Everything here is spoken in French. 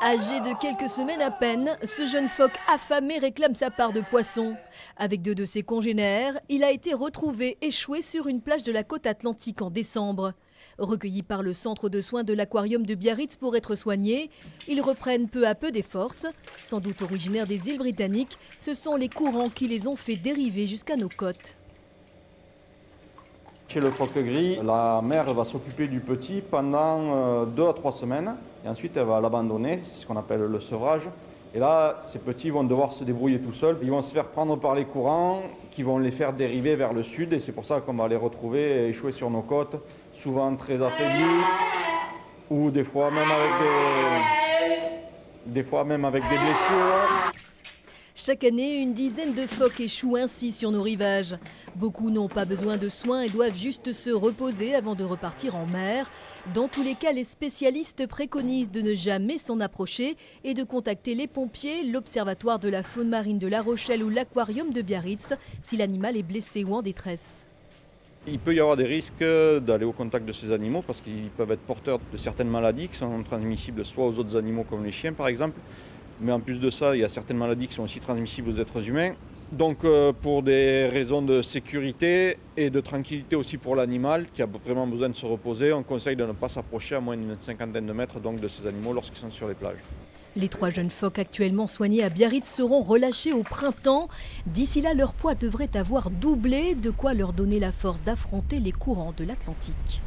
Âgé de quelques semaines à peine, ce jeune phoque affamé réclame sa part de poisson. Avec deux de ses congénères, il a été retrouvé échoué sur une plage de la côte atlantique en décembre. Recueillis par le centre de soins de l'aquarium de Biarritz pour être soignés, ils reprennent peu à peu des forces. Sans doute originaires des îles britanniques, ce sont les courants qui les ont fait dériver jusqu'à nos côtes. Chez le phoque gris, la mère va s'occuper du petit pendant 2 à 3 semaines et ensuite elle va l'abandonner, c'est ce qu'on appelle le sevrage. Et là, ces petits vont devoir se débrouiller tout seuls. Ils vont se faire prendre par les courants qui vont les faire dériver vers le sud et c'est pour ça qu'on va les retrouver échoués sur nos côtes, souvent très affaiblis ou des fois même avec des blessures. Chaque année, une dizaine de phoques échouent ainsi sur nos rivages. Beaucoup n'ont pas besoin de soins et doivent juste se reposer avant de repartir en mer. Dans tous les cas, les spécialistes préconisent de ne jamais s'en approcher et de contacter les pompiers, l'Observatoire de la faune marine de La Rochelle ou l'aquarium de Biarritz si l'animal est blessé ou en détresse. Il peut y avoir des risques d'aller au contact de ces animaux parce qu'ils peuvent être porteurs de certaines maladies qui sont transmissibles soit aux autres animaux comme les chiens par exemple. Mais en plus de ça, il y a certaines maladies qui sont aussi transmissibles aux êtres humains. Donc pour des raisons de sécurité et de tranquillité aussi pour l'animal qui a vraiment besoin de se reposer, on conseille de ne pas s'approcher à moins d'une cinquantaine de mètres donc, de ces animaux lorsqu'ils sont sur les plages. Les 3 jeunes phoques actuellement soignés à Biarritz seront relâchés au printemps. D'ici là, leur poids devrait avoir doublé, de quoi leur donner la force d'affronter les courants de l'Atlantique.